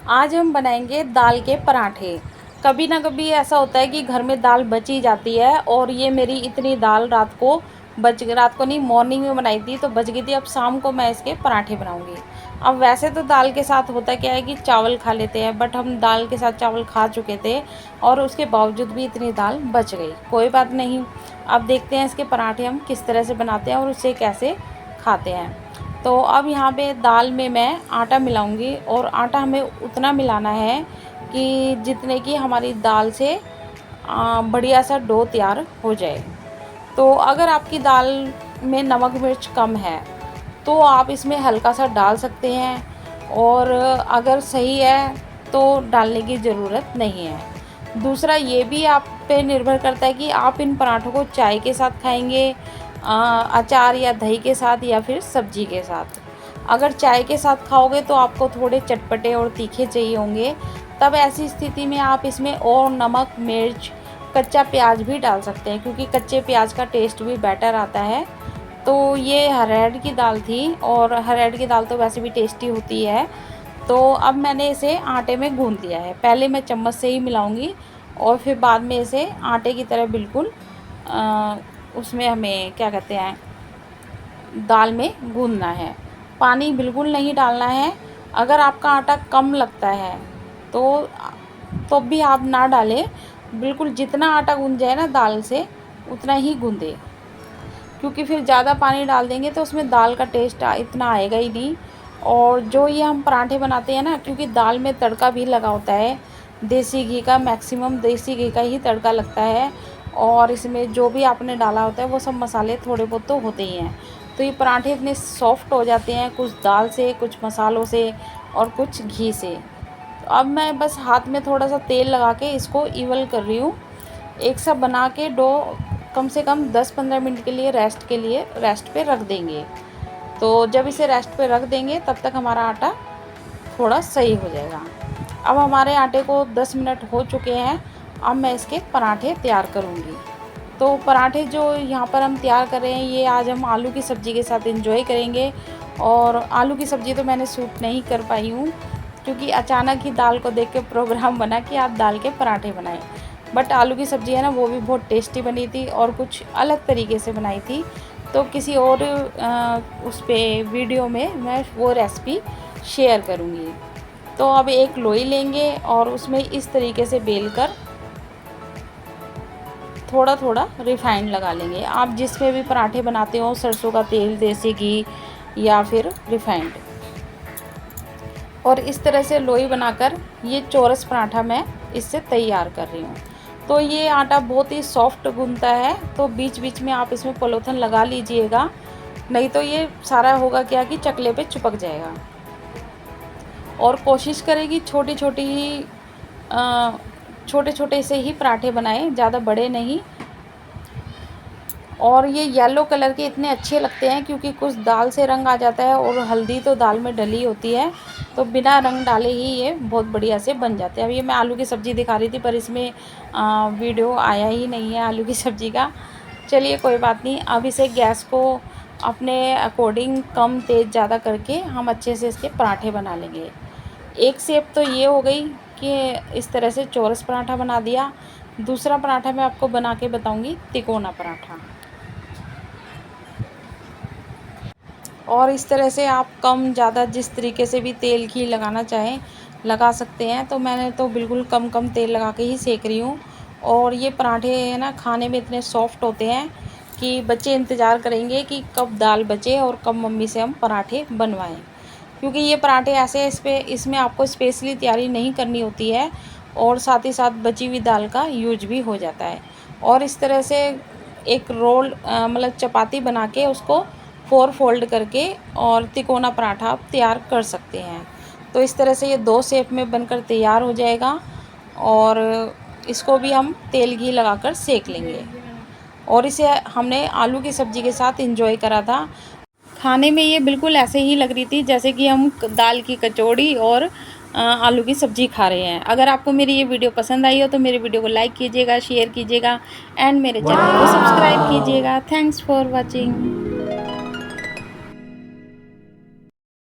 आज हम बनाएंगे दाल के पराठे। कभी ना कभी ऐसा होता है कि घर में दाल बची जाती है, और ये मेरी इतनी दाल रात को नहीं, मॉर्निंग में बनाई थी तो बच गई थी। अब शाम को मैं इसके पराठे बनाऊंगी। अब वैसे तो दाल के साथ होता क्या है कि चावल खा लेते हैं, बट हम दाल के साथ चावल खा चुके थे और उसके बावजूद भी इतनी दाल बच गई। कोई बात नहीं, अब देखते हैं इसके पराठे हम किस तरह से बनाते हैं और उसे कैसे खाते हैं। तो अब यहाँ पे दाल में मैं आटा मिलाऊंगी, और आटा हमें उतना मिलाना है कि जितने की हमारी दाल से बढ़िया सा डो तैयार हो जाए। तो अगर आपकी दाल में नमक मिर्च कम है तो आप इसमें हल्का सा डाल सकते हैं, और अगर सही है तो डालने की ज़रूरत नहीं है। दूसरा ये भी आप पे निर्भर करता है कि आप इन पराठों को चाय के साथ खाएंगे, अचार या दही के साथ, या फिर सब्जी के साथ। अगर चाय के साथ खाओगे तो आपको थोड़े चटपटे और तीखे चाहिए होंगे। तब ऐसी स्थिति में आप इसमें और नमक मिर्च कच्चा प्याज भी डाल सकते हैं, क्योंकि कच्चे प्याज का टेस्ट भी बेटर आता है। तो ये अरहर की दाल थी, और अरहर की दाल तो वैसे भी टेस्टी होती है। तो अब मैंने इसे आटे में गूंद लिया है। पहले मैं चम्मच से ही मिलाऊंगी, और फिर बाद में इसे आटे की तरह बिल्कुल उसमें हमें क्या कहते हैं, दाल में गूंदना है। पानी बिल्कुल नहीं डालना है। अगर आपका आटा कम लगता है तो भी आप ना डालें। बिल्कुल जितना आटा गूंद जाए ना दाल से, उतना ही गूंदे, क्योंकि फिर ज़्यादा पानी डाल देंगे तो उसमें दाल का टेस्ट इतना आएगा ही नहीं। और जो ये हम पराठे बनाते हैं ना, क्योंकि दाल में तड़का भी लगा होता है देसी घी का, मैक्सिमम देसी घी का ही तड़का लगता है, और इसमें जो भी आपने डाला होता है वो सब मसाले थोड़े बहुत तो होते ही हैं। तो ये पराठे इतने सॉफ्ट हो जाते हैं, कुछ दाल से, कुछ मसालों से, और कुछ घी से। तो अब मैं बस हाथ में थोड़ा सा तेल लगा के इसको इवल कर रही हूँ। एक सा बना के डो कम से कम 10-15 मिनट के लिए रेस्ट पे रख देंगे। तो जब इसे रेस्ट पे रख देंगे तब तक हमारा आटा थोड़ा सही हो जाएगा। अब हमारे आटे को 10 मिनट हो चुके हैं। अब मैं इसके पराठे तैयार करूँगी। तो पराठे जो यहाँ पर हम तैयार कर रहे हैं, ये आज हम आलू की सब्ज़ी के साथ एंजॉय करेंगे। और आलू की सब्ज़ी तो मैंने सूट नहीं कर पाई हूँ, क्योंकि अचानक ही दाल को देख के प्रोग्राम बना कि आप दाल के पराठे बनाएं। बट आलू की सब्ज़ी है ना, वो भी बहुत टेस्टी बनी थी और कुछ अलग तरीके से बनाई थी। तो किसी और उस पे वीडियो में मैं वो रेसिपी शेयर करूँगी। तो अब एक लोई लेंगे और उसमें इस तरीके से बेल कर थोड़ा थोड़ा रिफाइंड लगा लेंगे। आप जिसमें भी पराठे बनाते हो, सरसों का तेल, देसी घी या फिर रिफाइंड, और इस तरह से लोई बनाकर ये चौरस पराठा मैं इससे तैयार कर रही हूँ। तो ये आटा बहुत ही सॉफ्ट गूंथता है, तो बीच बीच में आप इसमें पॉलीथिन लगा लीजिएगा, नहीं तो ये सारा होगा क्या कि चकले पे चिपक जाएगा। और कोशिश करें कि छोटे छोटे से ही पराठे बनाएं, ज़्यादा बड़े नहीं। और ये येलो कलर के इतने अच्छे लगते हैं क्योंकि कुछ दाल से रंग आ जाता है, और हल्दी तो दाल में डली होती है, तो बिना रंग डाले ही ये बहुत बढ़िया से बन जाते हैं। अब ये मैं आलू की सब्ज़ी दिखा रही थी, पर इसमें वीडियो आया ही नहीं है आलू की सब्ज़ी का। चलिए कोई बात नहीं। अब इसे गैस को अपने अकॉर्डिंग कम तेज़ ज़्यादा करके हम अच्छे से इसके पराठे बना लेंगे। एक शेप तो ये हो गई कि इस तरह से चौरस पराठा बना दिया। दूसरा पराठा मैं आपको बना के बताऊँगी, तिकोना पराठा। और इस तरह से आप कम ज़्यादा जिस तरीके से भी तेल घी लगाना चाहें लगा सकते हैं। तो मैंने तो बिल्कुल कम कम तेल लगा के ही सेक रही हूँ। और ये पराठे है ना, खाने में इतने सॉफ्ट होते हैं कि बच्चे इंतज़ार करेंगे कि कब दाल बचे और कब मम्मी से हम पराठे बनवाएं। क्योंकि ये पराठे ऐसे इसमें आपको स्पेशली तैयारी नहीं करनी होती है, और साथ ही साथ बची हुई दाल का यूज भी हो जाता है। और इस तरह से एक रोल मतलब चपाती बना के उसको 4 फोल्ड करके और तिकोना पराठा आप तैयार कर सकते हैं। तो इस तरह से ये 2 शेप में बनकर तैयार हो जाएगा, और इसको भी हम तेल घी लगाकर सेक लेंगे। और इसे हमने आलू की सब्ज़ी के साथ एंजॉय करा था। खाने में ये बिल्कुल ऐसे ही लग रही थी जैसे कि हम दाल की कचौड़ी और आलू की सब्ज़ी खा रहे हैं। अगर आपको मेरी ये वीडियो पसंद आई हो तो मेरे वीडियो को लाइक कीजिएगा, शेयर कीजिएगा, एंड मेरे चैनल को सब्सक्राइब कीजिएगा। Thanks for watching.